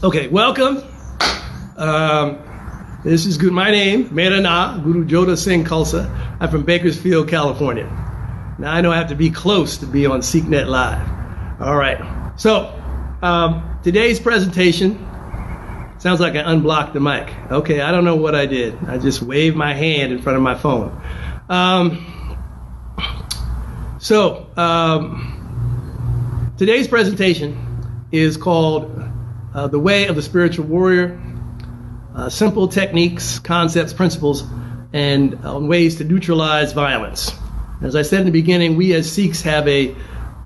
Okay, welcome. This is good. My name, Mera Na, Gurujodha Singh Khalsa. I'm from Bakersfield, California. Now I know I have to be close to be on SikhNet Live. All right. So today's presentation sounds like I unblocked the mic. Okay, I don't know what I did. I just waved my hand in front of my phone. Today's presentation is called The Way of the Spiritual Warrior, Simple Techniques, Concepts, Principles, and Ways to Neutralize Violence. As I said in the beginning, we as Sikhs have a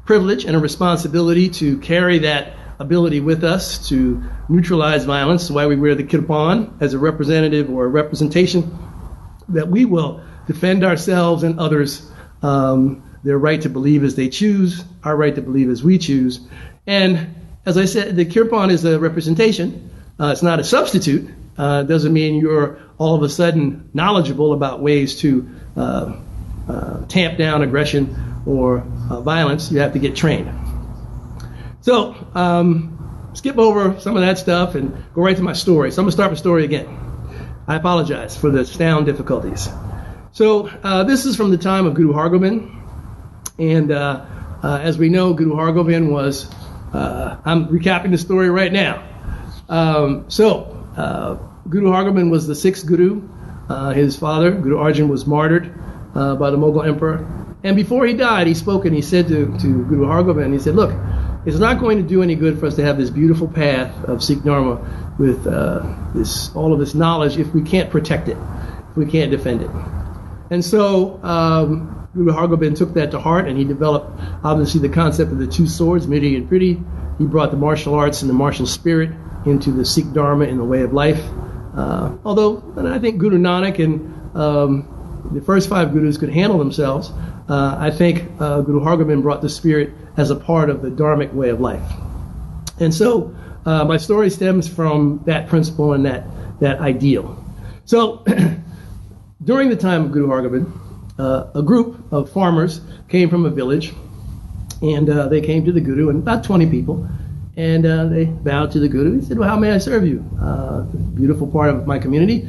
privilege and a responsibility to carry that ability with us to neutralize violence. That's why we wear the kirpan as a representative or a representation that we will defend ourselves and others, their right to believe as they choose, our right to believe as we choose. And as I said, the kirpan is a representation. It's not a substitute. It doesn't mean you're all of a sudden knowledgeable about ways to tamp down aggression or violence. You have to get trained. So skip over some of that stuff and go right to my story. So I'm going to start my story again. I apologize for the sound difficulties. So this is from the time of Guru Hargobind. And as we know, Guru Hargobind was, I'm recapping the story right now. Guru Hargobind was the sixth Guru. His father, Guru Arjan, was martyred by the Mughal emperor. And before he died, he spoke and he said to Guru Hargobind, he said, look, it's not going to do any good for us to have this beautiful path of Sikh Dharma with all of this knowledge if we can't protect it, if we can't defend it. And so Guru Hargobind took that to heart, and he developed, obviously, the concept of the two swords, Miri and Priti. He brought the martial arts and the martial spirit into the Sikh Dharma and the way of life. Although I think Guru Nanak and the first five Gurus could handle themselves, I think Guru Hargobind brought the spirit as a part of the Dharmic way of life. And so my story stems from that principle and that ideal. So during the time of Guru Hargobind, a group of farmers came from a village, and they came to the Guru, and about 20 people, and they bowed to the Guru. He said, well, how may I serve you? Beautiful part of my community.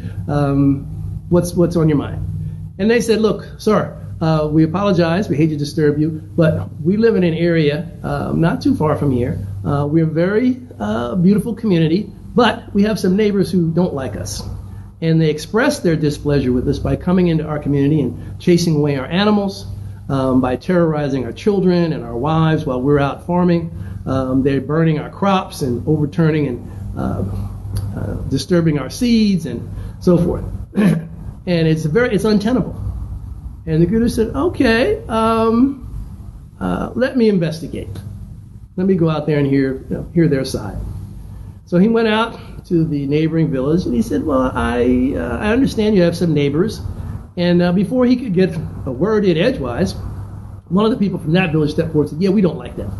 What's on your mind? And they said, look, sir, we apologize. We hate to disturb you, but we live in an area not too far from here. We're a very beautiful community, but we have some neighbors who don't like us. And they expressed their displeasure with us by coming into our community and chasing away our animals, by terrorizing our children and our wives while we're out farming. They're burning our crops and overturning and disturbing our seeds and so forth. And it's untenable. And the Guru said, okay, let me investigate. Let me go out there and hear their side. So he went out to the neighboring village, and he said, well, I understand you have some neighbors. And before he could get a word in edgewise, one of the people from that village stepped forward and said, yeah, we don't like them.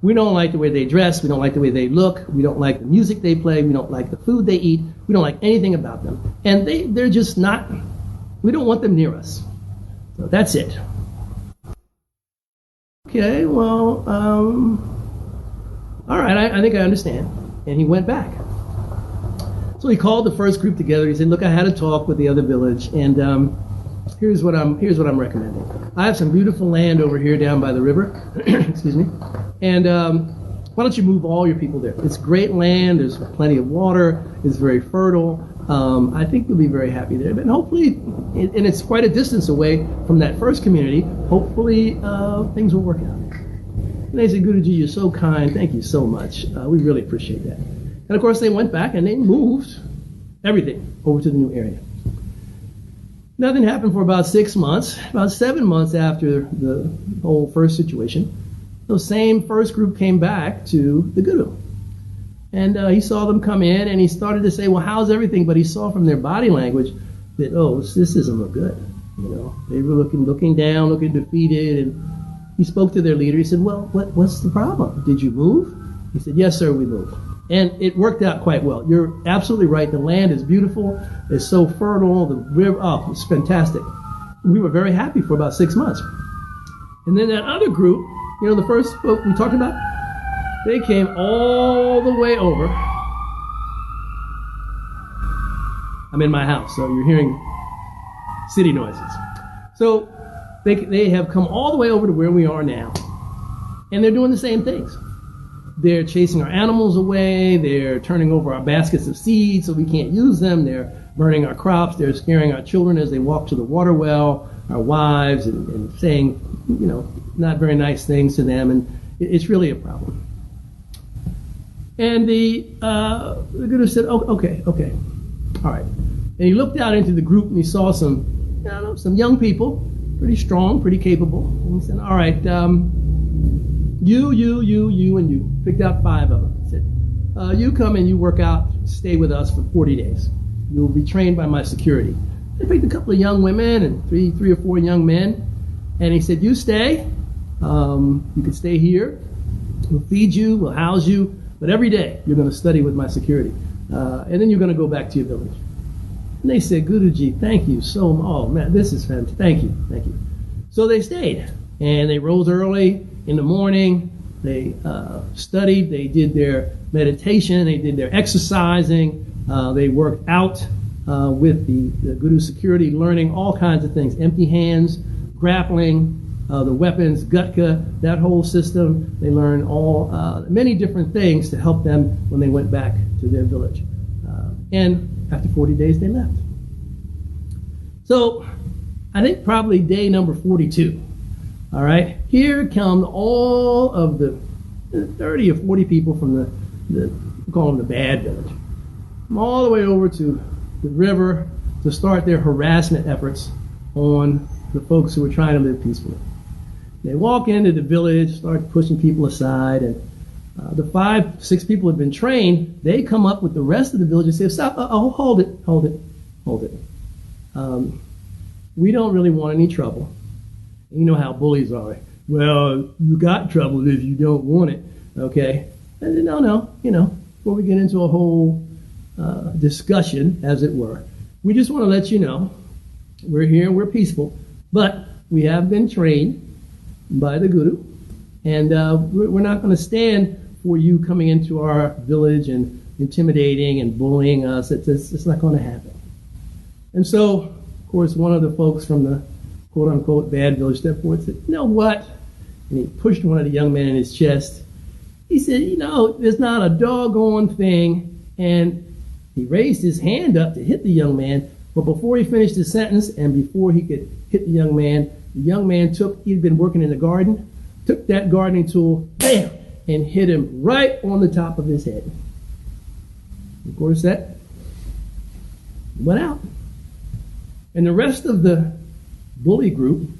We don't like the way they dress. We don't like the way they look. We don't like the music they play. We don't like the food they eat. We don't like anything about them. And they're just not, we don't want them near us. So that's it. Okay, well, all right, I think I understand. And he went back. So he called the first group together. He said, look, I had a talk with the other village, and here's what I'm recommending. I have some beautiful land over here down by the river. Excuse me. And why don't you move all your people there? It's great land. There's plenty of water. It's very fertile. I think you'll be very happy there. But hopefully, and it's quite a distance away from that first community, hopefully things will work out. And they said, Guruji, you're so kind. Thank you so much. We really appreciate that. And of course, they went back and they moved everything over to the new area. Nothing happened for about 6 months. About 7 months after the whole first situation, those same first group came back to the Guru. And he saw them come in, and he started to say, well, how's everything? But he saw from their body language that, this doesn't look good. They were looking down, looking defeated. And he spoke to their leader. He said, well, what's the problem? Did you move? He said, yes, sir, we moved. And it worked out quite well. You're absolutely right. The land is beautiful. It's so fertile. The river, it's fantastic. We were very happy for about 6 months. And then that other group, the first book we talked about, they came all the way over I'm in my house, so you're hearing city noises. So they have come all the way over to where we are now, and they're doing the same things. They're chasing our animals away. They're turning over our baskets of seeds so we can't use them. They're burning our crops. They're scaring our children as they walk to the water well, our wives, and saying, not very nice things to them. And it's really a problem. And the Guru said, okay, all right. And he looked out into the group and he saw some young people, pretty strong, pretty capable. And he said, all right, you, and you. Picked out 5 of them. He said, you come and you work out, stay with us for 40 days. You'll be trained by my security. They picked a couple of young women and three or 4 young men. And he said, you stay. You can stay here. We'll feed you, we'll house you. But every day you're going to study with my security. And then you're going to go back to your village. And they said, Guruji, thank you so much. Oh, man, this is fantastic. Thank you. So they stayed. And they rose early in the morning. They studied. They did their meditation. They did their exercising. They worked out with the Guru security, learning all kinds of things. Empty hands, grappling, the weapons, gutka, that whole system. They learned many different things to help them when they went back to their village. And after 40 days, they left. So I think probably day number 42. All right, here come all of the 30 or 40 people from we call them the bad village, all the way over to the river to start their harassment efforts on the folks who were trying to live peacefully. They walk into the village, start pushing people aside, and the 5-6 people who have been trained, they come up with the rest of the village and say, stop, hold it. We don't really want any trouble. You know how bullies are. Well, you got trouble if you don't want it, okay? And then, no, before we get into a whole discussion, as it were, we just want to let you know we're here, we're peaceful, but we have been trained by the Guru, and we're not going to stand for you coming into our village and intimidating and bullying us. It's not going to happen. And so, of course, one of the folks from the quote-unquote bad village stepped forward and said, you know what? And he pushed one of the young men in his chest. He said, there's not a doggone thing. And he raised his hand up to hit the young man, but before he finished his sentence and before he could hit the young man he'd been working in the garden, took that gardening tool, bam, and hit him right on the top of his head. Of course, that went out. And the rest of the bully group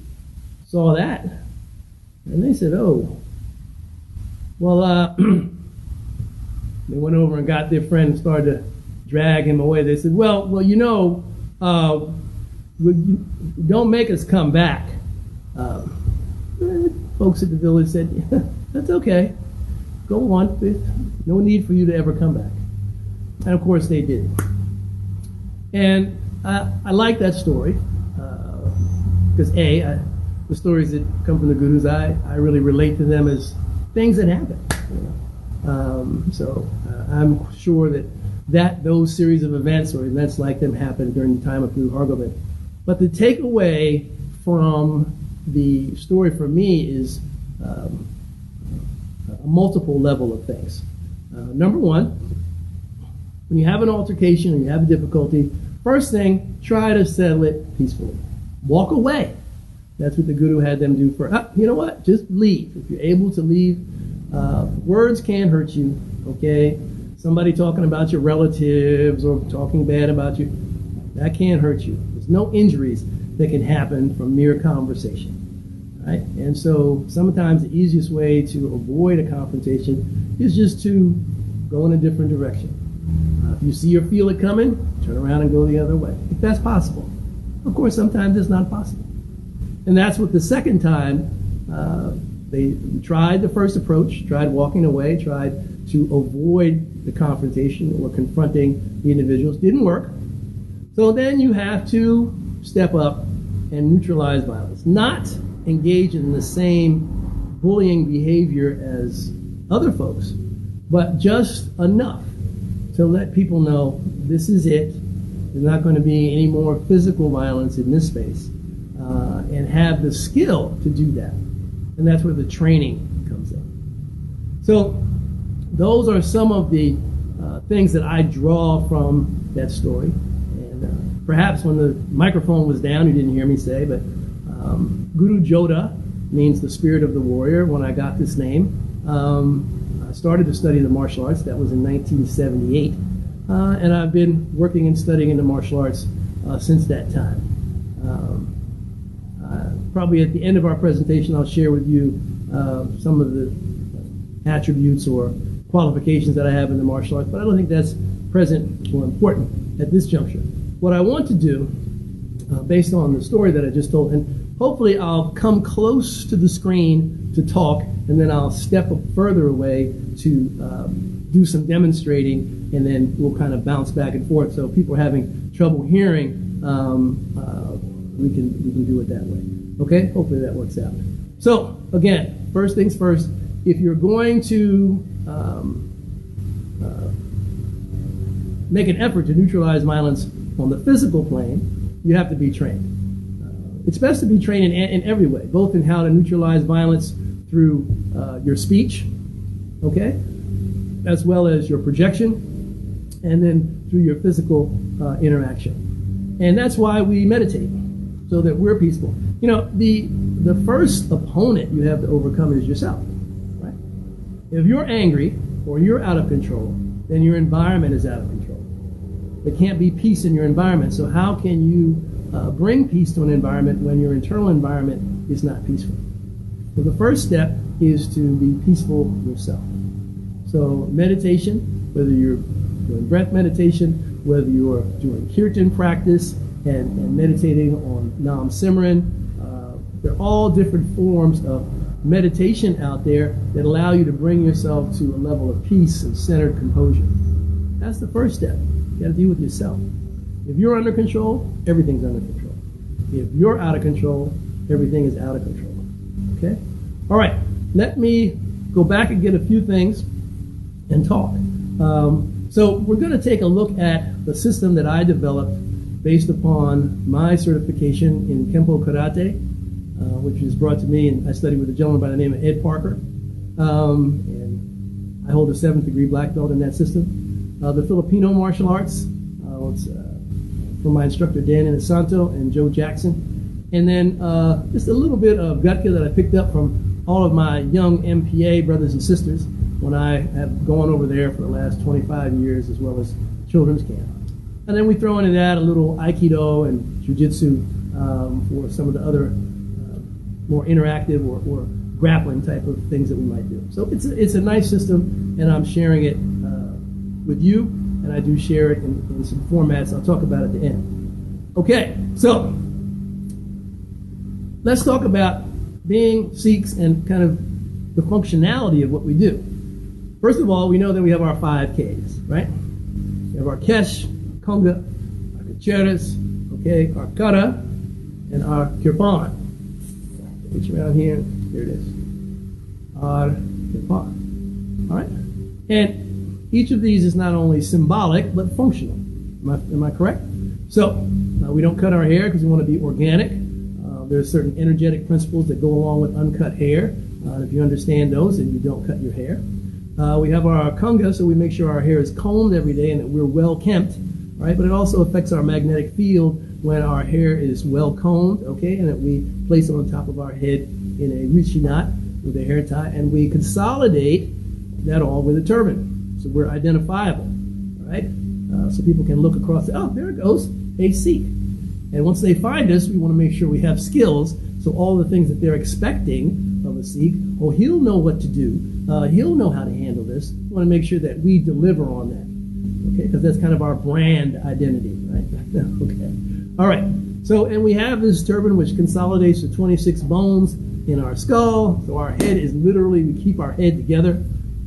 saw that, and they said, they went over and got their friend and started to drag him away. They said, don't make us come back. Folks at the village said, that's okay, go on, there's no need for you to ever come back. And of course they did. And I like that story. Because the stories that come from the Gurus, I really relate to them as things that happen. So I'm sure that those series of events or events like them happened during the time of Guru Hargobind. But the takeaway from the story for me is a multiple level of things. Number one, when you have an altercation and you have a difficulty, first thing, try to settle it peacefully. Walk away. That's what the Guru had them do for, you know what? Just leave. If you're able to leave, words can hurt you, okay? Somebody talking about your relatives or talking bad about you, that can't hurt you. There's no injuries that can happen from mere conversation, right? And so sometimes the easiest way to avoid a confrontation is just to go in a different direction. If you see or feel it coming, turn around and go the other way, if that's possible. Of course, sometimes it's not possible. And that's what the second time they tried the first approach, tried walking away, tried to avoid the confrontation or confronting the individuals. Didn't work. So then you have to step up and neutralize violence. Not engage in the same bullying behavior as other folks, but just enough to let people know this is it. There's not going to be any more physical violence in this space, and have the skill to do that. And that's where the training comes in. So those are some of the things that I draw from that story. And perhaps when the microphone was down, you didn't hear me say, but Gurujodha means the spirit of the warrior. When I got this name, I started to study the martial arts. That was in 1978. And I've been working and studying in the martial arts since that time. Probably at the end of our presentation, I'll share with you some of the attributes or qualifications that I have in the martial arts, but I don't think that's present or important at this juncture. What I want to do, based on the story that I just told, and hopefully I'll come close to the screen to talk, and then I'll step up further away to do some demonstrating, and then we'll kind of bounce back and forth. So if people are having trouble hearing, we can do it that way. Okay? Hopefully that works out. So again, first things first, if you're going to make an effort to neutralize violence on the physical plane, you have to be trained. It's best to be trained in every way, both in how to neutralize violence through your speech, okay, as well as your projection, and then through your physical interaction. And that's why we meditate, so that we're peaceful. You know, the first opponent you have to overcome is yourself, right? If you're angry or you're out of control, then your environment is out of control. There can't be peace in your environment. So how can you bring peace to an environment when your internal environment is not peaceful? So the first step is to be peaceful yourself. So meditation, whether you're doing breath meditation, whether you're doing kirtan practice and meditating on Nam Simran, they're all different forms of meditation out there that allow you to bring yourself to a level of peace and centered composure. That's the first step. You got to deal with yourself. If you're under control, everything's under control. If you're out of control, everything is out of control. Okay? All right. Let me go back and get a few things and talk. So we're going to take a look at the system that I developed based upon my certification in Kempo Karate, which was brought to me, and I studied with a gentleman by the name of Ed Parker. And I hold a 7th degree black belt in that system. The Filipino martial arts, from my instructor Dan Inosanto and Joe Jackson. And then just a little bit of Gatka that I picked up from all of my young MPA brothers and sisters when I have gone over there for the last 25 years, as well as children's camp. And then we throw into that a little Aikido and Jiu-Jitsu for some of the other more interactive or grappling type of things that we might do. So it's a nice system, and I'm sharing it with you, and I do share it in some formats I'll talk about at the end. Okay, so let's talk about being Sikhs and kind of the functionality of what we do. First of all, we know that we have our 5 Ks, right? We have our Kesh, Konga, our Kacheras, okay, our Katha, and our Kirpan. Reach around here, here it is. Our Kirpan. All right? And each of these is not only symbolic, but functional. Am I correct? So, we don't cut our hair because we want to be organic. There are certain energetic principles that go along with uncut hair. If you understand those, then you don't cut your hair. We have our Konga, so we make sure our hair is combed every day and that we're well kempt, right? But it also affects our magnetic field when our hair is well combed, okay, and that we place it on top of our head in a rishi knot with a hair tie, and we consolidate that all with a turban, so we're identifiable, all right? So people can look across, oh, there it goes, a Sikh. And once they find us, we want to make sure we have skills, so all the things that they're expecting of a Sikh, oh, he'll know what to do, he'll know how to handle this. We want to make sure that we deliver on that, okay, because that's kind of our brand identity, right? Okay. All right, so, and we have this turban which consolidates the 26 bones in our skull, so our head is literally, we keep our head together,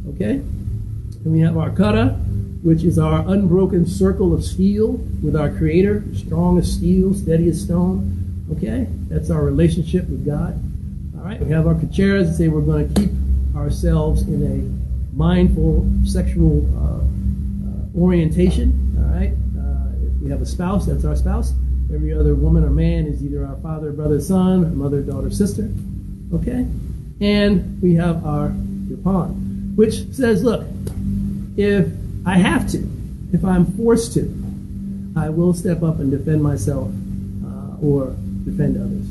okay? And we have our Katha, which is our unbroken circle of steel with our Creator, strong as steel, steady as stone, okay? That's our relationship with God. All right, we have our Kacheras that say we're going to keep ourselves in a mindful sexual orientation, all right? If We have a spouse, that's our spouse. Every other woman or man is either our father, brother, son, or mother, daughter, sister. Okay? And we have our Kirpan, which says, look, if I have to, if I'm forced to, I will step up and defend myself or defend others.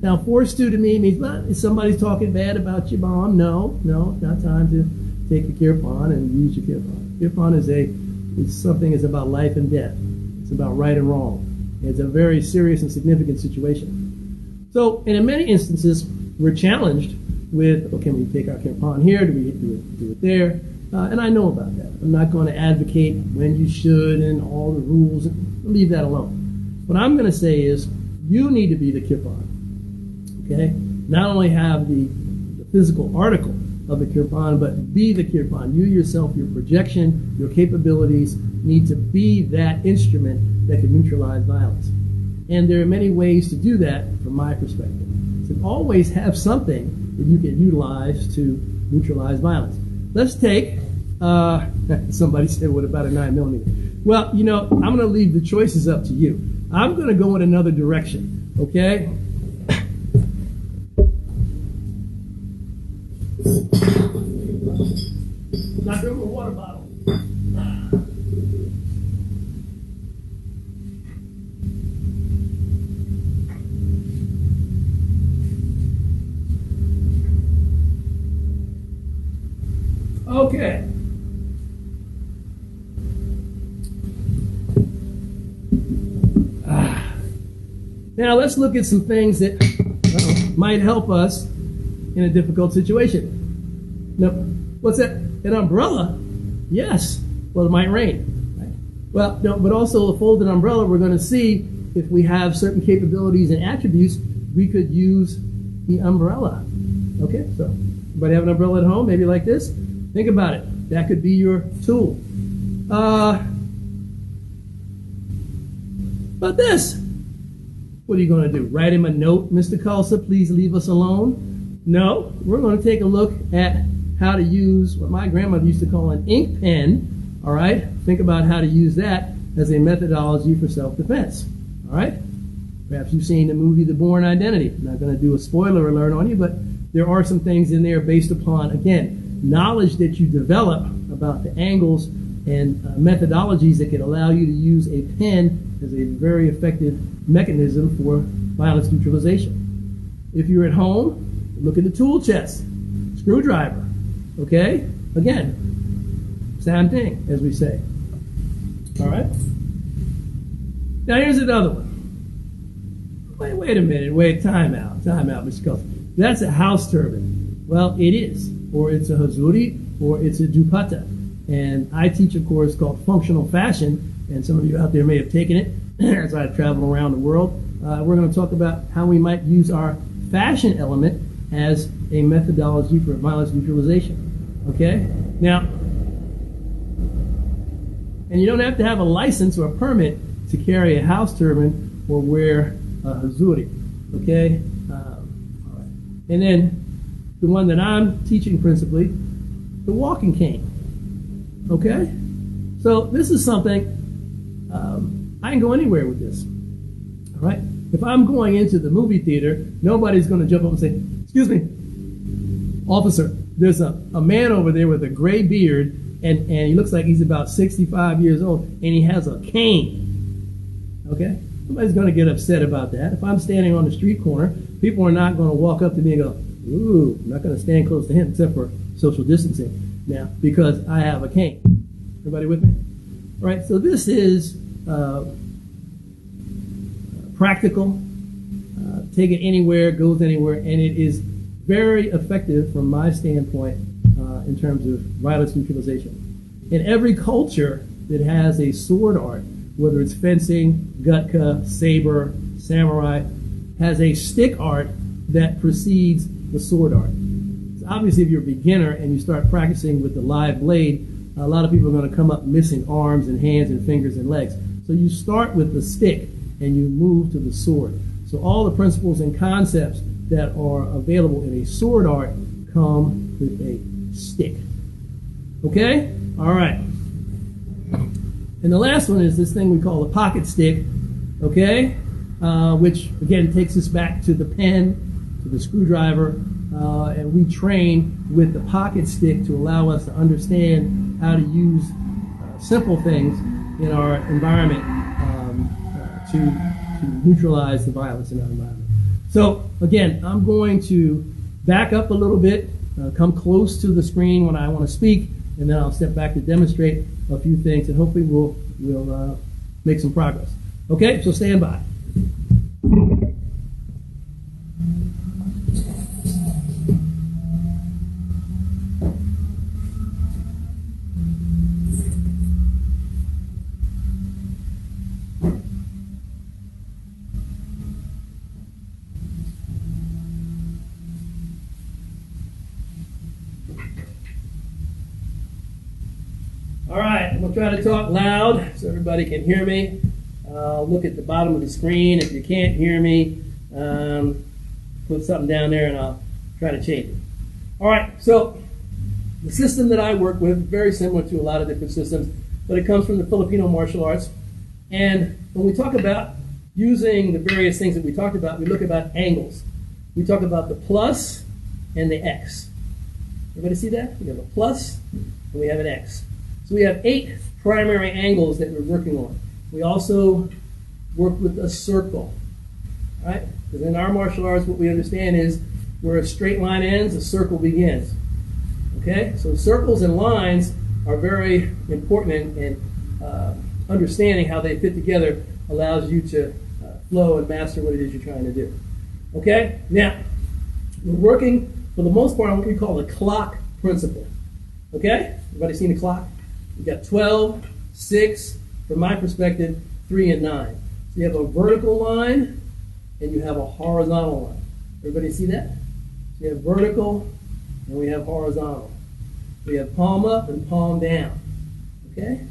Now, forced to me means, well, if somebody's talking bad about your mom, no, not time to take your Kirpan and use your Kirpan. Kirpan is something that's about life and death. It's about right and wrong. It's a very serious and significant situation. So, and in many instances, we're challenged with, okay, can we take our Kirpan here? Do we do it there? And I know about that. I'm not going to advocate when you should and all the rules. Leave that alone. What I'm going to say is, you need to be the Kirpan. Okay? Not only have the physical article of the Kirpan, but be the Kirpan. You yourself, your projection, your capabilities need to be that instrument that can neutralize violence. And there are many ways to do that from my perspective. So always have something that you can utilize to neutralize violence. Let's take, somebody said, what about a 9mm? Well, I'm going to leave the choices up to you. I'm going to go in another direction, okay? Knock over a water bottle. Okay. Now let's look at some things that might help us in a difficult situation. Now, what's that? An umbrella? Yes. Well, it might rain. Right? Well, no, but also a folded umbrella, we're going to see if we have certain capabilities and attributes, we could use the umbrella. Okay, so everybody have an umbrella at home, maybe like this? Think about it. That could be your tool. But this, what are you going to do? Write him a note, Mr. Khalsa, please leave us alone? No, we're going to take a look at how to use what my grandmother used to call an ink pen. All right, think about how to use that as a methodology for self-defense. All right, perhaps you've seen the movie The Bourne Identity. I'm not going to do a spoiler alert on you, but there are some things in there based upon, again, knowledge that you develop about the angles and methodologies that can allow you to use a pen as a very effective mechanism for violence neutralization. If you're at home, look at the tool chest, screwdriver. Okay? Again, same thing, as we say. All right? Now here's another one. Wait a minute. Time out, Mr. Khalsa. That's a house turban. Well, it is. Or it's a hazuri, or it's a dupatta. And I teach a course called Functional Fashion, and some of you out there may have taken it as I travel around the world. We're going to talk about how we might use our fashion element as a methodology for violence neutralization. Okay? Now, and you don't have to have a license or a permit to carry a house turban or wear a hazuri. Okay? All right. And then the one that I'm teaching principally, the walking cane. Okay? So this is something, I can go anywhere with this. All right? If I'm going into the movie theater, nobody's going to jump up and say, excuse me, officer, there's a man over there with a gray beard, and he looks like he's about 65 years old, and he has a cane. Okay? Nobody's going to get upset about that. If I'm standing on the street corner, people are not going to walk up to me and go, ooh, I'm not going to stand close to him, except for social distancing now, because I have a cane. Everybody with me? All right, so this is practical, take it anywhere, goes anywhere, and it is very effective from my standpoint in terms of violence neutralization. In every culture that has a sword art, whether it's fencing, gutka, saber, samurai, has a stick art that precedes the sword art. So obviously, if you're a beginner and you start practicing with the live blade, a lot of people are going to come up missing arms and hands and fingers and legs. So you start with the stick and you move to the sword. So all the principles and concepts that are available in a sword art come with a stick. Okay? All right. And the last one is this thing we call the pocket stick, okay? Which, again, takes us back to the pen, to the screwdriver, and we train with the pocket stick to allow us to understand how to use simple things in our environment to neutralize the violence in our environment. So, again, I'm going to back up a little bit, come close to the screen when I want to speak, and then I'll step back to demonstrate a few things, and hopefully we'll make some progress. Okay, so stand by. All right, I'm going to try to talk loud so everybody can hear me. Look at the bottom of the screen. If you can't hear me, put something down there and I'll try to change it. All right, so the system that I work with, very similar to a lot of different systems, but it comes from the Filipino martial arts. And when we talk about using the various things that we talked about, we look about angles. We talk about the plus and the X. Everybody see that? We have a plus and we have an X. So we have 8 primary angles that we're working on. We also work with a circle, right? Because in our martial arts, what we understand is where a straight line ends, a circle begins. Okay? So circles and lines are very important, and understanding how they fit together allows you to flow and master what it is you're trying to do. Okay? Now, we're working, for the most part, on what we call the clock principle. Okay? Everybody seen the clock? You've got 12, 6, from my perspective, 3 and 9. So you have a vertical line and you have a horizontal line. Everybody see that? So you have vertical and we have horizontal. We have palm up and palm down. Okay?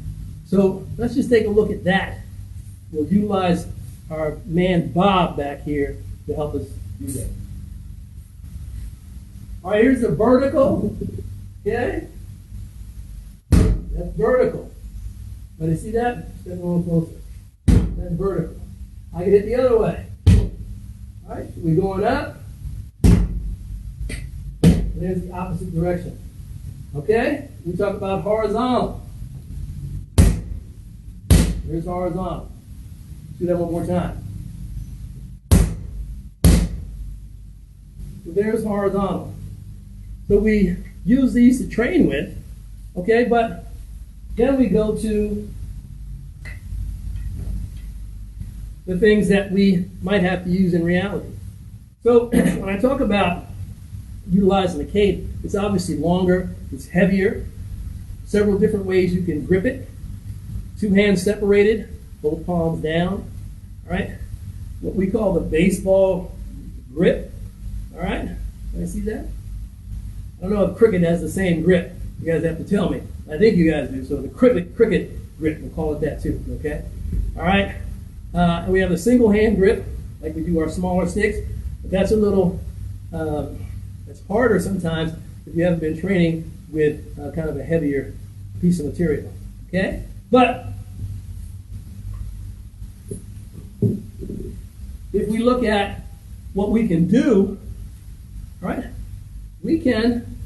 So let's just take a look at that. We'll utilize our man Bob back here to help us do that. All right, here's the vertical. Okay? That's vertical. But you see that? Step a little closer. That's vertical. I can hit the other way. All right, so we're going up. There's the opposite direction. Okay? We talk about horizontal. Here's horizontal. Do that one more time. So there's horizontal. So we use these to train with. Okay, but then we go to the things that we might have to use in reality. So when I talk about utilizing the cape, it's obviously longer, it's heavier, several different ways you can grip it. 2 hands separated, both palms down, all right? What we call the baseball grip, all right? Can I see that? I don't know if cricket has the same grip. You guys have to tell me. I think you guys do. So the cricket grip, we'll call it that too, okay? All right? And we have a single hand grip, like we do our smaller sticks. But that's a little, that's harder sometimes if you haven't been training with kind of a heavier piece of material, okay? But if we look at what we can do, all right, we can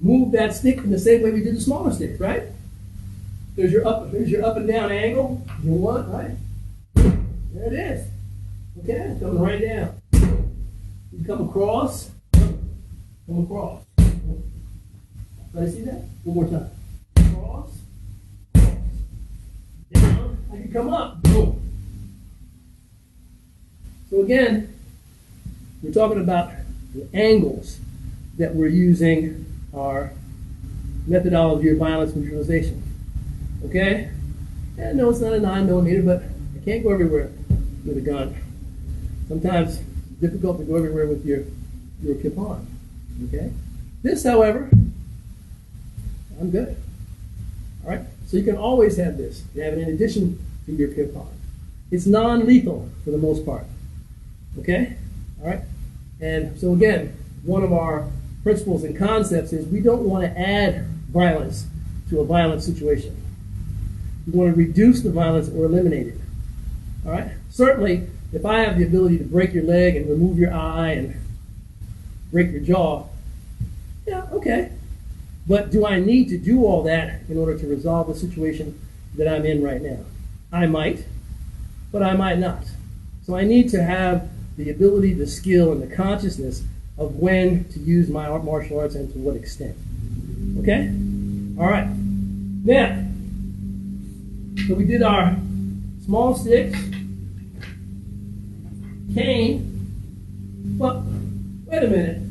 move that stick in the same way we did the smaller sticks, right? There's your up and down angle. You want, right? There it is. Okay, it's coming right down. You come across. Come across. Did I see that? One more time. Cross. Down. I can come up. Boom. So again, we're talking about the angles that we're using our methodology of violence neutralization. Okay? And no, it's not a 9mm, but I can't go everywhere with a gun. Sometimes it's difficult to go everywhere with your kippon. Okay? This, however, I'm good. All right? So you can always have this. You have it in addition to your kippon. It's non-lethal for the most part. Okay? All right? And so again, one of our principles and concepts is we don't want to add violence to a violent situation. You want to reduce the violence or eliminate it. All right? Certainly, if I have the ability to break your leg and remove your eye and break your jaw, yeah, okay. But do I need to do all that in order to resolve the situation that I'm in right now? I might, but I might not. So I need to have the ability, the skill, and the consciousness of when to use my martial arts and to what extent. Okay? All right. Now, so we did our small sticks, cane. Well, wait a minute.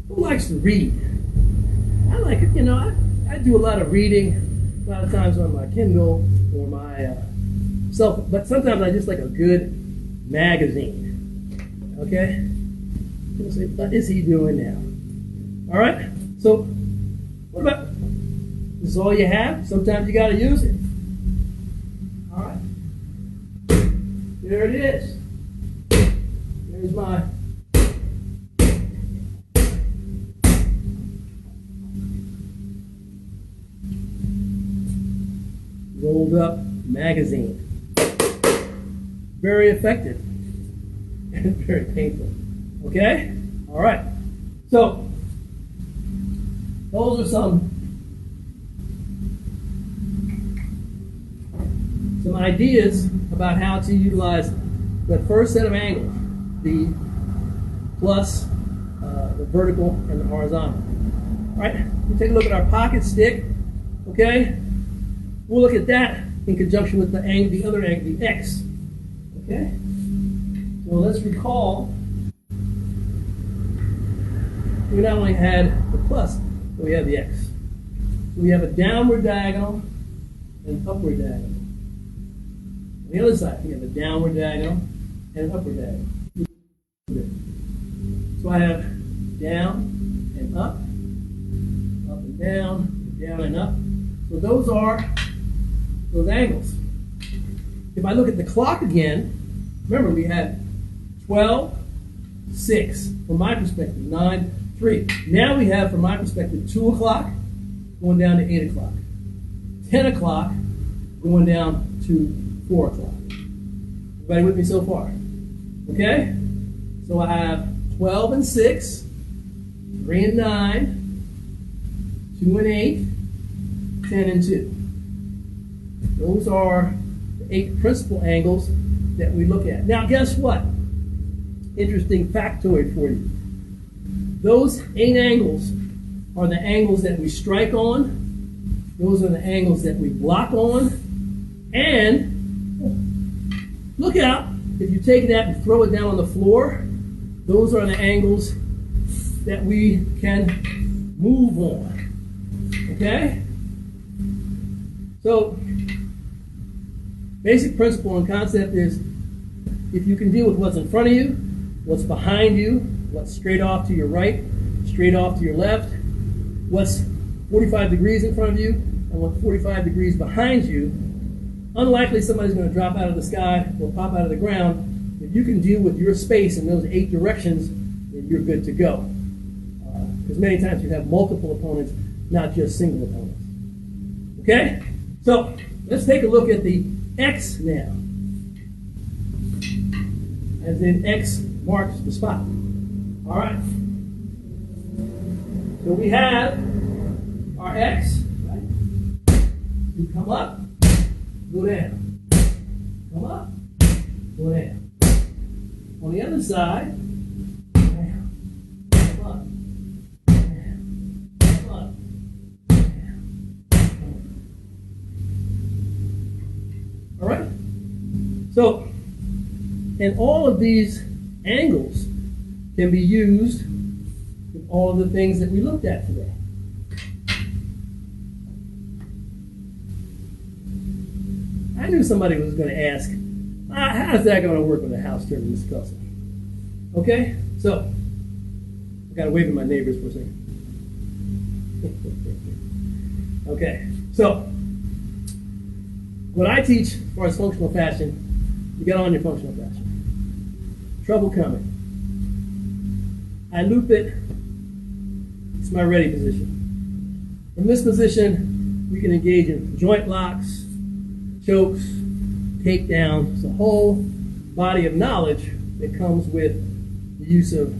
Who likes to read? I like it. You know, I do a lot of reading, a lot of times on my Kindle or my cell phone, but sometimes I just like a good magazine. Okay? You'll say, what is he doing now? All right? So, what about, this is all you have? Sometimes you got to use it. All right? There it is. There's my rolled up magazine. Very effective and very painful. Okay? All right. So, those are some ideas about how to utilize the first set of angles, the plus, the vertical, and the horizontal. All right? We take a look at our pocket stick. Okay? We'll look at that in conjunction with the other angle, the X. Okay? So let's recall we not only had the plus, but we have the X. So we have a downward diagonal and an upward diagonal. On the other side, we have a downward diagonal and an upward diagonal. So I have down and up and down and up. So those are those angles. If I look at the clock again, remember we had 12, 6, from my perspective, 9, 3. Now we have, from my perspective, 2 o'clock going down to 8 o'clock. 10 o'clock going down to 4 o'clock. Everybody with me so far? Okay? So I have 12 and 6, 3 and 9, 2 and 8, 10 and 2. Those are the 8 principal angles that we look at. Now, guess what? Interesting factoid for you. Those 8 angles are the angles that we strike on. Those are the angles that we block on. And look out, if you take that and throw it down on the floor, those are the angles that we can move on. Okay? So, basic principle and concept is if you can deal with what's in front of you, what's behind you, what's straight off to your right, straight off to your left, what's 45 degrees in front of you, and what's 45 degrees behind you, unlikely somebody's going to drop out of the sky or pop out of the ground. If you can deal with your space in those 8 directions, then you're good to go. Because many times you have multiple opponents, not just single opponents. Okay? So, let's take a look at the X now. As in X marks the spot. All right. So we have our X, right? You come up, go down. Come up, go down. On the other side, down. Come up, down. Come up, down. All right? So, and all of these angles can be used with all of the things that we looked at today. I knew somebody was going to ask, how's that going to work with a house turn, Mr. Khalsa? Okay, so I got to wave at my neighbors for a second. Okay, so what I teach as far as functional fashion, you got on your functional fashion. Trouble coming. I loop it. It's my ready position. From this position, we can engage in joint locks, chokes, takedowns. It's a whole body of knowledge that comes with the use of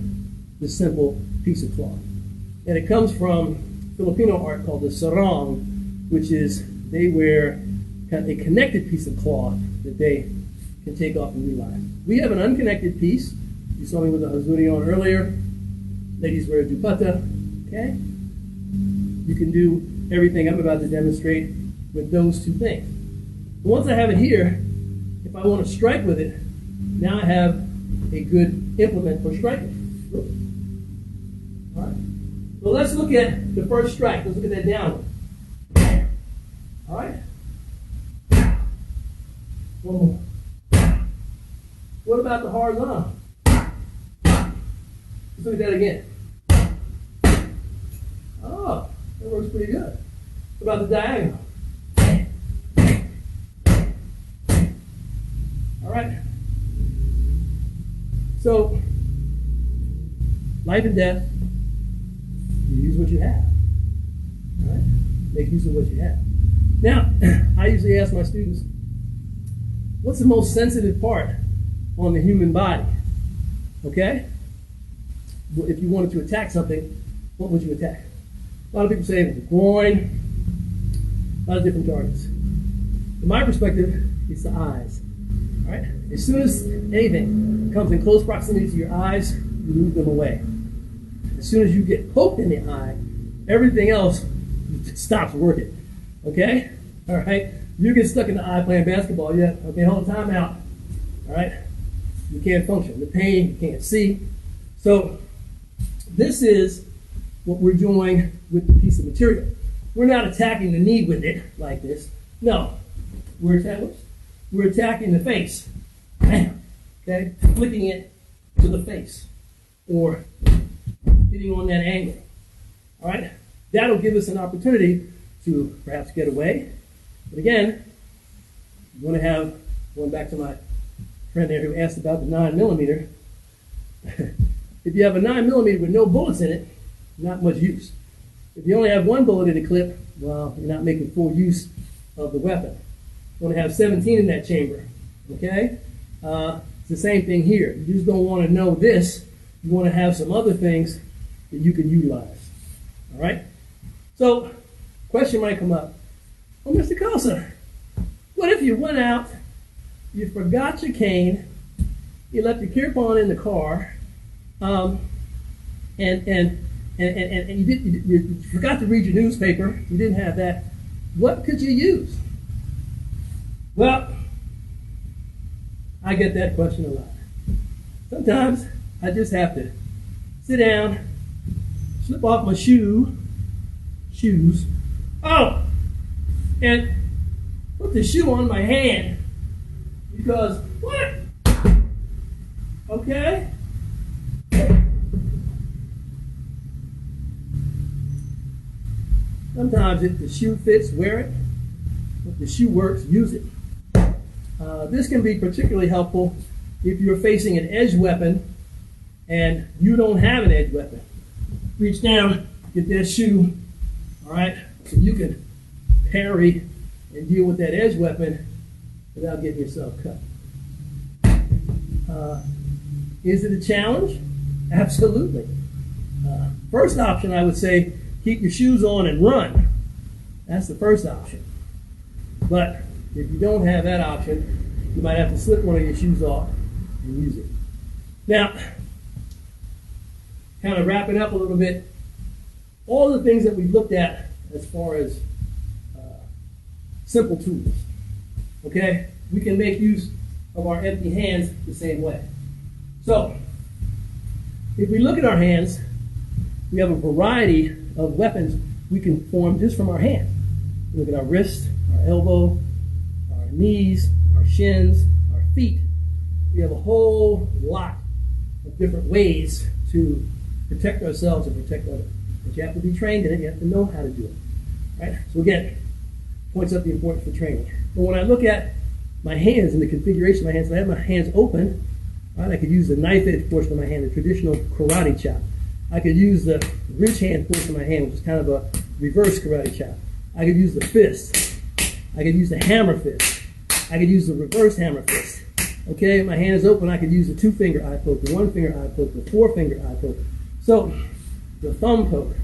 this simple piece of cloth. And it comes from Filipino art called the Sarong, which is they wear kind of a connected piece of cloth that they can take off and utilize. We have an unconnected piece. You saw me with the hazuri on earlier. Ladies wear a dupatta. Okay? You can do everything I'm about to demonstrate with those two things. But once I have it here, if I want to strike with it, now I have a good implement for striking. All right. So let's look at the first strike. Let's look at that downward. All right. One more. What about the horizontal? Let's look at that again. Oh, that works pretty good. What about the diagonal? All right. So, life and death, you use what you have. All right? Make use of what you have. Now, I usually ask my students, what's the most sensitive part on the human body? Okay? If you wanted to attack something, what would you attack? A lot of people say the groin, a lot of different targets. From my perspective, it's the eyes. All right? As soon as anything comes in close proximity to your eyes, you move them away. As soon as you get poked in the eye, everything else stops working. Okay? All right? You get stuck in the eye playing basketball, okay, hold the time out. All right? You can't function. The pain, you can't see. So, this is what we're doing with the piece of material. We're not attacking the knee with it like this. No. We're attacking the face. Bam. Okay? Flicking it to the face. Or hitting on that angle. All right? That'll give us an opportunity to perhaps get away. But again, you want to have, going back to my friend there who asked about the 9mm, if you have a 9mm with no bullets in it, not much use. If you only have one bullet in the clip, well, you're not making full use of the weapon. You want to have 17 in that chamber, okay? It's the same thing here. You just don't want to know this. You want to have some other things that you can utilize, all right? So, question might come up. Oh, Mr. Khalsa, what if you went out, you forgot your cane, you left your kirpan in the car, and you forgot to read your newspaper, you didn't have that, what could you use? Well, I get that question a lot. Sometimes I just have to sit down, slip off my shoes, and put the shoe on my hand, because what? Okay? Sometimes if the shoe fits, wear it. If the shoe works, use it. This can be particularly helpful if you're facing an edge weapon and you don't have an edge weapon. Reach down, get that shoe, all right, so you can parry and deal with that edge weapon without getting yourself cut. Is it a challenge? Absolutely. First option, I would say, keep your shoes on and run. That's the first option. But if you don't have that option, you might have to slip one of your shoes off and use it. Now, kind of wrapping up a little bit, all the things that we've looked at as far as simple tools, okay? We can make use of our empty hands the same way. So, if we look at our hands, we have a variety of weapons we can form just from our hands. Look at our wrist, our elbow, our knees, our shins, our feet. We have a whole lot of different ways to protect ourselves and protect others. But you have to be trained in it. You have to know how to do it. Right? So again, points up the importance for training. But when I look at my hands and the configuration of my hands, I have my hands open. Right? I could use the knife edge portion of my hand, the traditional karate chop. I could use the rich hand force of my hand, which is kind of a reverse karate chop. I could use the fist. I could use the hammer fist. I could use the reverse hammer fist. Okay, my hand is open. I could use the 2-finger eye poke, the 1-finger eye poke, the 4-finger eye poke. So, the thumb poke.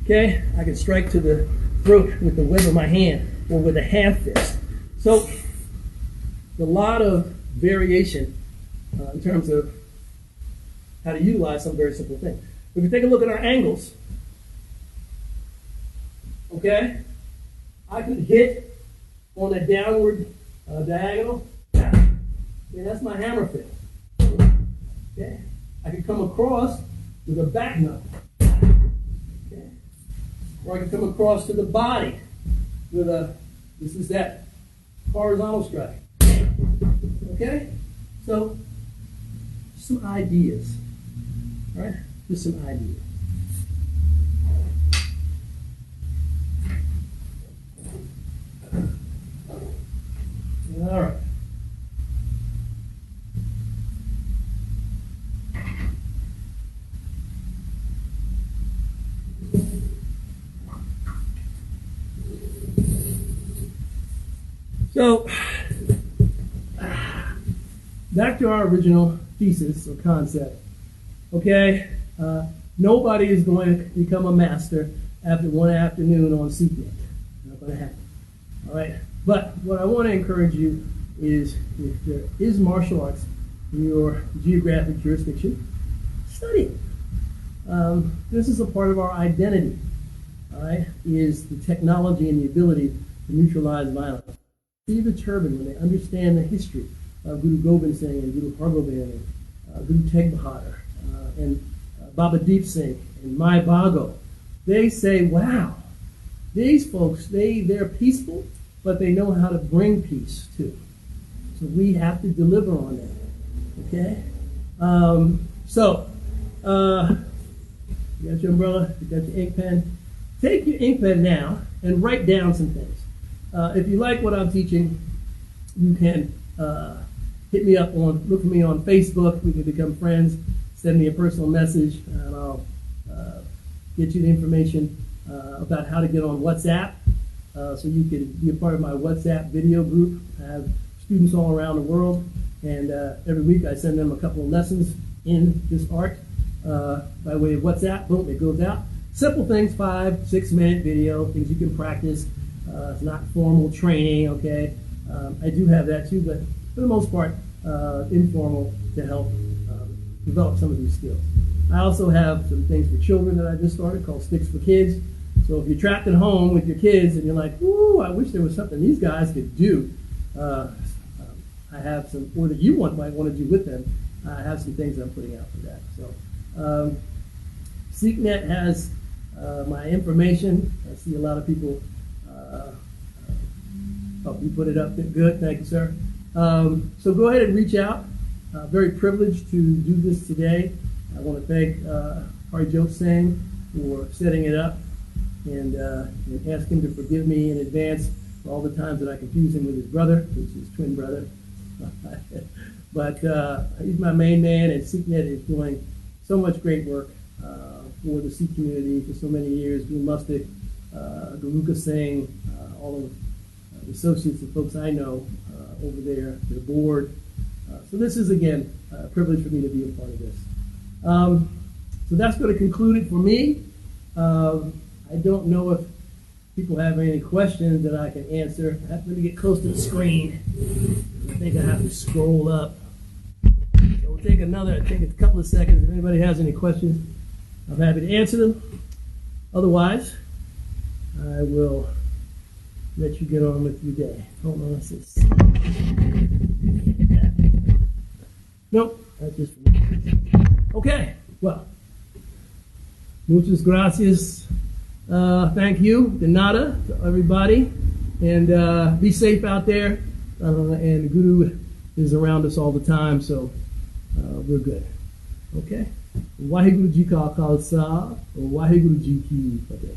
Okay, I can strike to the throat with the web of my hand or with a half fist. So, a lot of variation in terms of how to utilize some very simple things. If we take a look at our angles, okay, I could hit on a downward diagonal. Okay, that's my hammer fist. Okay, I could come across with a back knuckle. Okay, or I could come across to the body with this is that horizontal strike. Okay, so some ideas. All right, just some ideas. All right. So, back to our original thesis or concept. Okay, nobody is going to become a master after one afternoon on SikhNet. Not going to happen. All right, but what I want to encourage you is, if there is martial arts in your geographic jurisdiction, study it. This is a part of our identity. All right, is the technology and the ability to neutralize violence. See the turban when they understand the history of Guru Gobind Singh and Guru Hargobind and Guru Tegh Bahadur and Baba Deep Singh and Mai Bhago. They say, wow, these folks, they're peaceful, but they know how to bring peace too. So we have to deliver on that. Okay? You got your umbrella, you got your ink pen. Take your ink pen now and write down some things. If you like what I'm teaching, you can hit me up look for me on Facebook. We can become friends. Send me a personal message, and I'll get you the information about how to get on WhatsApp, so you can be a part of my WhatsApp video group. I have students all around the world, and every week I send them a couple of lessons in this art by way of WhatsApp. Boom, it goes out. Simple things, 5-6 minute video, things you can practice. It's not formal training, okay? I do have that too, but for the most part, informal to help develop some of these skills. I also have some things for children that I just started called Sticks for Kids. So if you're trapped at home with your kids and you're like, ooh, I wish there was something these guys could do, I have some, or that you might want to do with them, I have some things I'm putting out for that. So SikhNet has my information. I see a lot of people. Oh, you put it up. Good, thank you, sir. So go ahead and reach out. Very privileged to do this today. I want to thank Gurujodha Singh for setting it up and ask him to forgive me in advance for all the times that I confuse him with his brother, which is his twin brother. But he's my main man, and SikhNet is doing so much great work for the Sikh community for so many years. Guru Mustik, Gurujodha Singh, all of the associates and folks I know over there, the board. So this is, again, a privilege for me to be a part of this. So that's going to conclude it for me. I don't know if people have any questions that I can answer. Let me get close to the screen. I think I have to scroll up. So we'll take a couple of seconds. If anybody has any questions, I'm happy to answer them. Otherwise, I will let you get on with your day. Hold on, let's see. Nope, that's just for me. Okay, well, muchas gracias. Thank you, de nada, to everybody. And be safe out there. And the Guru is around us all the time, so we're good. Okay? Waheguru Ji Ka Khalsa, Waheguru Ji Ki Fateh.